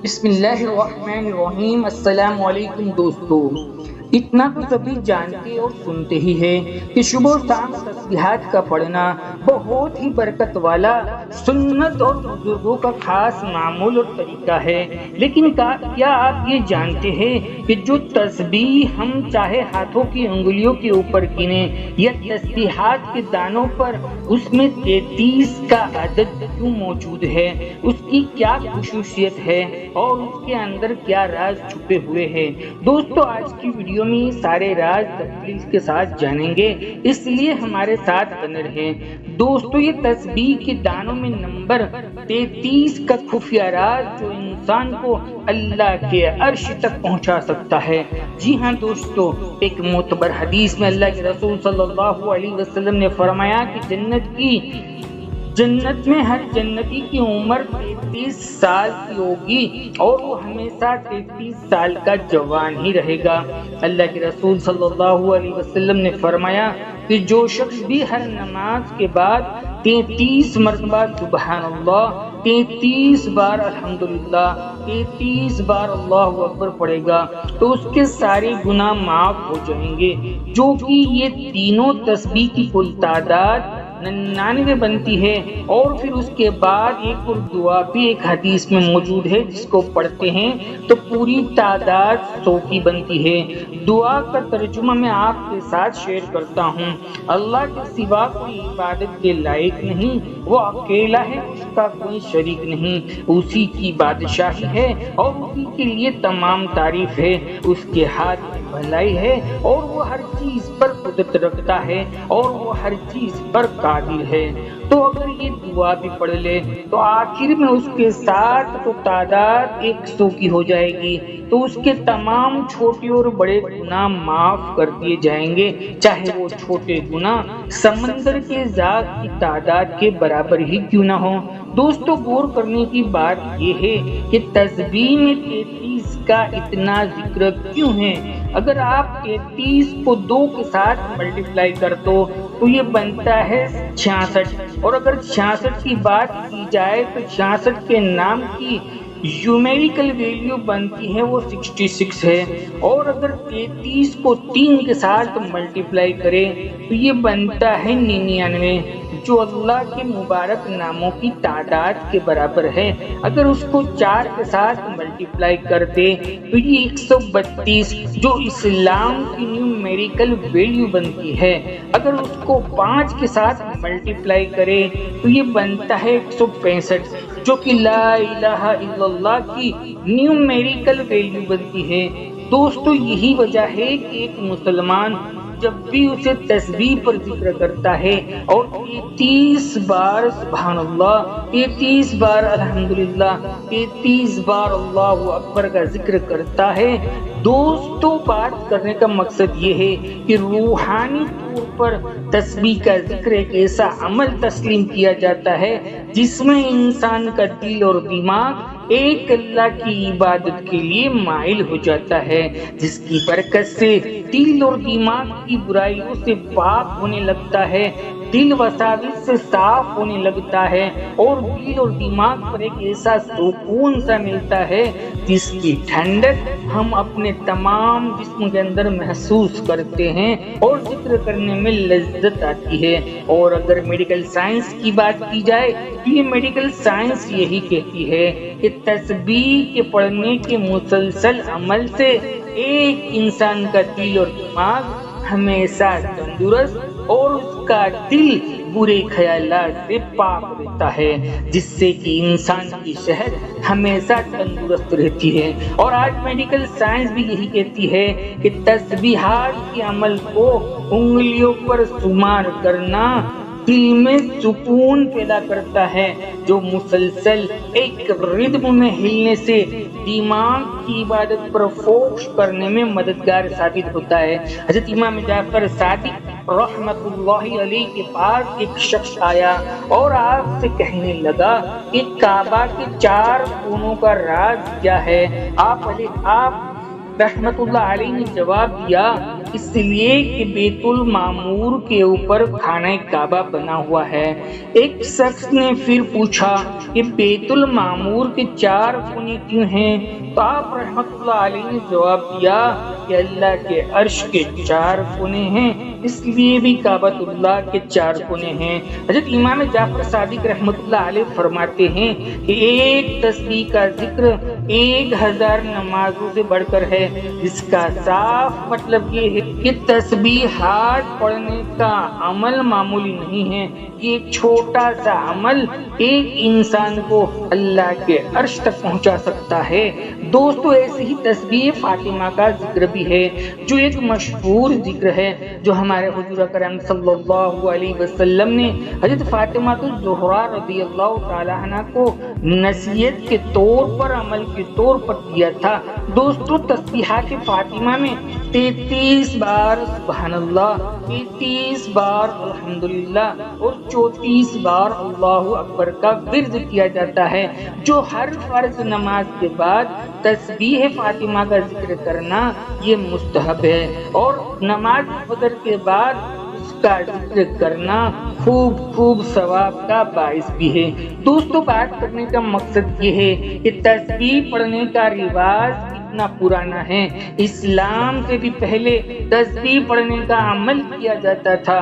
بسم اللہ الرحمن الرحیم۔ السلام علیکم دوستو، اتنا تو سبھی جانتے اور سنتے ہی ہیں کہ صبح و شام تسبیحات کا پڑھنا بہت ہی برکت والا سنت اور بزرگوں کا خاص معمول اور طریقہ ہے۔ لیکن کیا آپ یہ جانتے ہیں کہ جو تسبیح ہم چاہے ہاتھوں کی انگلیوں کے اوپر گنیں یا تسبیحات کے دانوں پر، اس میں 33 کا عدد کیوں موجود ہے، اس کی کیا خصوصیت ہے اور اس کے اندر کیا راز چھپے ہوئے ہیں؟ دوستو، آج کی ویڈیو میں یہ سارے راز تفصیل کے ساتھ جانیں گے، اس لیے ہمارے ساتھ بنے رہیں۔ دوستو، یہ تسبیح کے دانوں میں نمبر 33 کا خفیہ راز جو انسان کو اللہ کے عرش تک پہنچا سکتا ہے۔ جی ہاں دوستو، ایک معتبر حدیث میں اللہ کے رسول صلی اللہ علیہ وسلم نے فرمایا کہ جنت میں ہر جنتی کی عمر 33 سال کی ہوگی اور وہ ہمیشہ 33 سال کا جوان ہی رہے گا۔ اللہ کے رسول صلی اللہ علیہ وسلم نے فرمایا کہ جو شخص بھی ہر نماز کے بعد 33 مرتبہ سبحان اللہ، 33 بار الحمدللہ، 33 بار اللہ اکبر پڑھے گا تو اس کے سارے گناہ معاف ہو جائیں گے، جو کہ یہ تینوں تسبیح کی کل تعداد 99 بنتی ہے۔ اور پھر اس کے بعد ایک اور دعا بھی ایک حدیث میں موجود ہے جس کو پڑھتے ہیں تو پوری تعداد 100 کی بنتی ہے۔ دعا کا ترجمہ میں آپ کے ساتھ شیئر کرتا ہوں۔ اللہ کے سوا کوئی عبادت کے لائق نہیں، وہ اکیلا ہے، اس کا کوئی شریک نہیں، اسی کی بادشاہی ہے اور اسی کے لیے تمام تعریف ہے، اس کے ہاتھ میں بھلائی ہے اور وہ ہر چیز پر قدرت رکھتا ہے اور وہ ہر چیز پر قادر ہے۔ تو اگر یہ دعا بھی پڑھ لے تو آخر میں اس کے ساتھ تو تعداد 100 کی ہو جائے گی، تو اس کے تمام چھوٹے اور بڑے گناہ معاف کر دیے جائیں گے، چاہے وہ چھوٹے گناہ سمندر کے زاغ کی تعداد کے برابر ہی کیوں نہ ہو۔ دوستو، غور کرنے کی بات یہ ہے کہ تسبیح میں 33 کا اتنا ذکر کیوں ہے؟ اگر آپ 33 کو 2 کے ساتھ ملٹیپلائی کر دو تو یہ بنتا ہے 66، اور اگر 66 کی بات کی جائے تو 66 کے نام کی نیومیریکل ویلیو بنتی ہے وہ 66 ہے، اور اگر 33 کو 3 کے ساتھ ملٹیپلائی کرے تو یہ بنتا ہے 99، جو اللہ کے مبارک ناموں کی تعداد کے برابر ہے۔ اگر اس کو 4 کے ساتھ ملٹیپلائی کر دے تو یہ 132، جو اسلام کی نیومیریکل ویلیو بنتی ہے۔ اگر اس کو 5 کے ساتھ ملٹیپلائی کرے تو یہ بنتا ہے 165، جو کہ لا الہ الا اللہ کی نیومیریکل ویلیو بنتی ہے۔ دوستو، یہی وجہ ہے کہ ایک مسلمان جب بھی اسے تسبیح پر ذکر کرتا ہے اور 33 بار سبحان اللہ، 33 بار الحمدللہ، 33 بار اللہ اکبر کا ذکر کرتا ہے، دوستو بات کرنے کا مقصد یہ ہے کہ روحانی طور پر تسبیح کا ذکر ایک ایسا عمل تسلیم کیا جاتا ہے جس میں انسان کا دل اور دماغ ایک اللہ کی عبادت کے لیے مائل ہو جاتا ہے، جس کی برکت سے دل اور دماغ کی برائیوں سے پاک ہونے لگتا ہے، دل وساوس سے صاف ہونے لگتا ہے اور دل اور دماغ پر ایک ایسا سکون سا ملتا ہے جس کی ٹھنڈک ہم اپنے تمام جسم کے اندر محسوس کرتے ہیں اور ذکر کرنے میں لذت آتی ہے۔ اور اگر میڈیکل سائنس کی بات کی جائے تو یہ میڈیکل سائنس یہی کہتی ہے کہ تسبیح کے پڑھنے کے مسلسل عمل سے ایک انسان کا دل اور دماغ ہمیشہ تندرست اور اس کا دل برے خیالات سے پاک رہتا ہے، جس سے کہ انسان کی صحت ہمیشہ تندرست رہتی ہے۔ اور آج میڈیکل سائنس بھی یہی کہتی ہے کہ تسبیحات کے عمل کو انگلیوں پر شمار کرنا دل میں سکون پیدا کرتا ہے، جو مسلسل ایک ردم میں ہلنے سے دماغ کی عبادت پر فوکس کرنے میں مددگار ثابت ہوتا ہے۔ حضرت امام جعفر صادق رحمت اللہ علیہ کے پاس ایک شخص آیا اور آپ سے کہنے لگا کہ کعبہ کے 4 کونوں کا راز کیا ہے؟ آپ رحمت اللہ علیہ نے جواب دیا اس لیے کہ بیت المعمور کے اوپر خانہ کعبہ بنا ہوا ہے۔ ایک شخص نے پھر پوچھا کہ بیت المعمور کے 4 کونے کیوں ہیں؟ تو آپ رحمت اللہ علیہ نے جواب دیا کہ اللہ کے عرش کے 4 کونے ہیں، اس لیے بھی کعبۃ اللہ کے 4 کونے ہیں۔ حضرت امام جعفر صادق رحمت اللہ علیہ فرماتے ہیں کہ ایک تسبیح کا ذکر 1000 نمازوں سے بڑھ کر ہے، جس کا صاف مطلب یہ ہے کہ تسبیحات پڑھنے کا عمل معمولی نہیں ہے۔ یہ ایک چھوٹا سا عمل ایک انسان کو اللہ کے عرش تک پہنچا سکتا ہے۔ دوستو، ایسی ہی تسبیح فاطمہ کا ذکر بھی ہے، جو ایک مشہور ذکر ہے، جو ہمارے حضور اکرم صلی اللہ علیہ وسلم نے حضرت فاطمہ الزہرا رضی اللہ تعالیٰ عنہ کو نصیحت کے طور پر، عمل کے طور پر دیا تھا۔ دوستو، تسبیحات فاطمہ میں 33 بار سبحان اللہ، 33 بار الحمدللہ اور 34 بار اللہ اکبر کا ورد کیا جاتا ہے، جو ہر فرض نماز کے بعد تسبیح فاطمہ کا ذکر کرنا یہ مستحب ہے، اور نماز فجر کے بعد اس کا ذکر کرنا خوب ثواب کا باعث بھی ہے۔ دوستو، بات کرنے کا مقصد یہ ہے کہ تسبیح پڑھنے کا رواج اتنا پرانا ہے۔ اسلام سے بھی پہلے تسبیح پڑھنے کا عمل کیا جاتا تھا،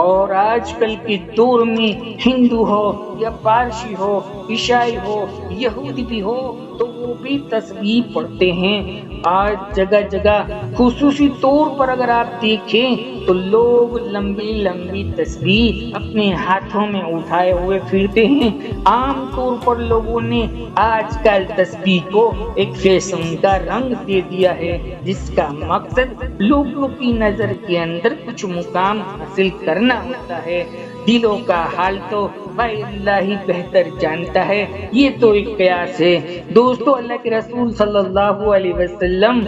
اور آج کل کے دور میں ہندو ہو یا پارسی ہو، عیسائی ہو، یہودی بھی ہو، تو وہ بھی تسبیح پڑھتے ہیں۔ آج جگہ جگہ خصوصی طور پر اگر آپ دیکھیں تو لوگ لمبی لمبی تسبیح اپنے ہاتھوں میں اٹھائے ہوئے پھرتے ہیں۔ عام طور پر لوگوں نے آج کل تسبیح کو ایک فیشن کا رنگ دے دیا ہے، جس کا مقصد لوگوں کی نظر کے اندر کچھ مقام حاصل کرنا ہوتا ہے۔ دلوں کا حال تو بھائی اللہ ہی بہتر جانتا ہے، یہ تو ایک قیاس ہے۔ دوستو، اللہ کے رسول صلی اللہ علیہ وسلم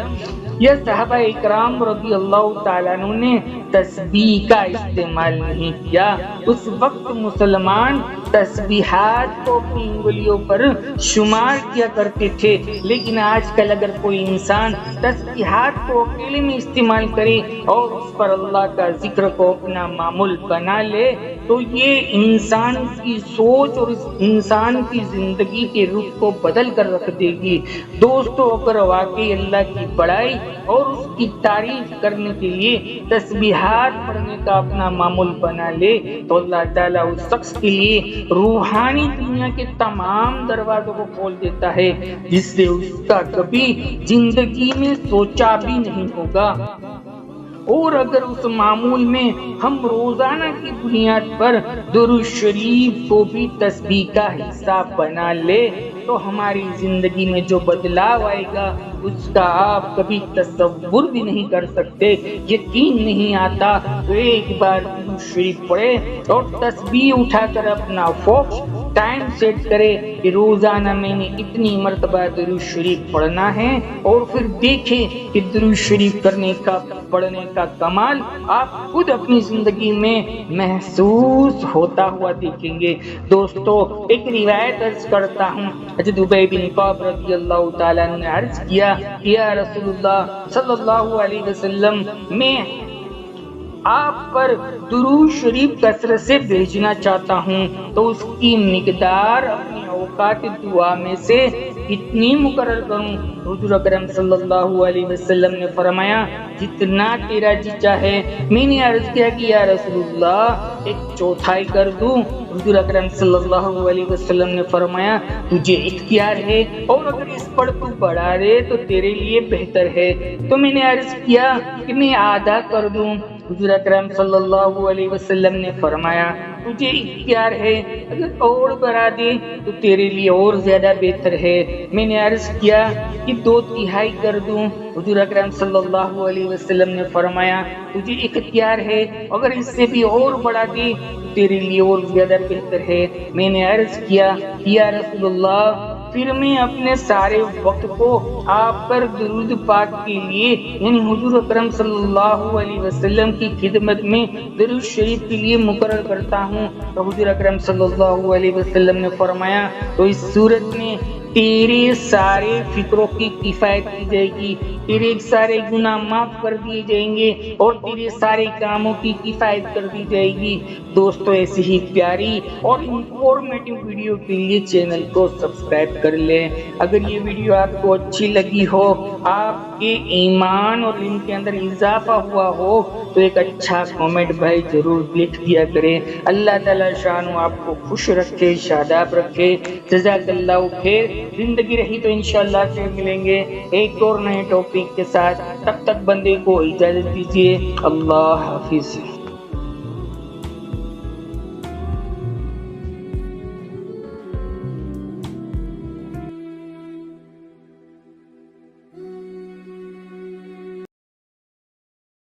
یا صحابہ اکرام رضی اللہ تعالیٰ عنہ نے تسبیح کا استعمال نہیں کیا۔ اس وقت مسلمان تسبیحات کو اپنی انگلیوں پر شمار کیا کرتے تھے، لیکن آج کل اگر کوئی انسان تسبیحات کو اکیلے میں استعمال کرے اور اس پر اللہ کا ذکر کو اپنا معمول بنا لے تو یہ انسان کی سوچ اور اس انسان کی زندگی کے رخ کو بدل کر رکھ دے گی۔ دوستو، اگر واقعی اللہ کی بڑائی اور اس کی تعریف کرنے کے لیے تسبیحات پڑھنے کا اپنا معمول بنا لے تو اللہ تعالیٰ اس شخص کے لیے روحانی دنیا کے تمام دروازوں کو کھول دیتا ہے، جس سے اس کا کبھی زندگی میں سوچا بھی نہیں ہوگا۔ اور اگر اس معمول میں ہم روزانہ کی بنیاد پر درود شریف کو بھی تسبیح کا حصہ بنا لے تو ہماری زندگی میں جو بدلاؤ آئے گا اس کا آپ کبھی تصور بھی نہیں کر سکتے۔ یقین نہیں آتا تو ایک بار درود شریف پڑھے اور تسبیح اٹھا کر اپنا فوکس ٹائم سیٹ کرے کہ روزانہ میں نے اتنی مرتبہ درود شریف پڑھنا ہے، اور پھر دیکھیں کہ درود شریف پڑھنے کا کمال آپ خود اپنی زندگی میں محسوس ہوتا ہوا دیکھیں گے۔ دوستو، ایک روایت عرض کرتا ہوں، حضرت ابی بن کعب رضی اللہ تعالیٰ نے عرض کیا، یا رسول اللہ صلی اللہ علیہ وسلم، میں آپ پر درود شریف کثرت سے بھیجنا چاہتا ہوں، تو اس کی مقدار اپنے اوقات دعا میں سے کتنی مقرر کروں؟ حضور اکرم صلی اللہ علیہ وسلم نے فرمایا، جتنا تیرا جی چاہے۔ میں نے عرض کیا کہ یا رسول اللہ، 1/4 کر دوں؟ حضور اکرم صلی اللہ علیہ وسلم نے فرمایا، تجھے اختیار ہے، اور اگر اس پر تو بڑھا دے تو تیرے لیے بہتر ہے۔ تو میں نے عرض کیا کہ میں آدھا کر دوں؟ حضور اکرم صلی اللہ علیہ وسلم نے فرمایا، تجھے اختیار ہے، اگر اور بڑھا دے تو تیرے لیے اور زیادہ بہتر ہے۔ میں نے عرض کیا کہ 2/3 کر دوں؟ حضور اکرم صلی اللہ علیہ وسلم نے فرمایا، تجھے اختیار ہے، اگر اس سے بھی اور بڑھا دے تو تیرے لیے اور زیادہ بہتر ہے۔ میں نے عرض کیا یا رسول اللہ، پھر میں اپنے سارے وقت کو آپ پر درود پاک کے لیے یعنی حضور اکرم صلی اللہ علیہ وسلم کی خدمت میں درود شریف کے لیے مقرر کرتا ہوں۔ تو حضور اکرم صلی اللہ علیہ وسلم نے فرمایا، تو اس صورت میں تیرے سارے فکروں کی کفایت کی جائے گی، تیرے سارے گناہ معاف کر دیے جائیں گے اور تیرے سارے کاموں کی کفایت کر دی جائے گی۔ دوستو ایسی ہی پیاری اور انفارمیٹو ویڈیو کے لیے چینل کو سبسکرائب کر لیں۔ اگر یہ ویڈیو آپ کو اچھی لگی ہو، آپ کے ایمان اور علم کے اندر اضافہ ہوا ہو، تو ایک اچھا کامنٹ بھائی ضرور لکھ دیا کریں۔ اللہ تعالیٰ شان آپ کو خوش رکھے، شاداب رکھے۔ جزاک اللہ خیر۔ زندگی رہی تو انشاءاللہ پھر ملیں گے ایک اور نئے ٹاپک کے ساتھ۔ تب تک بندے کو اجازت دیجیے۔ اللہ حافظ۔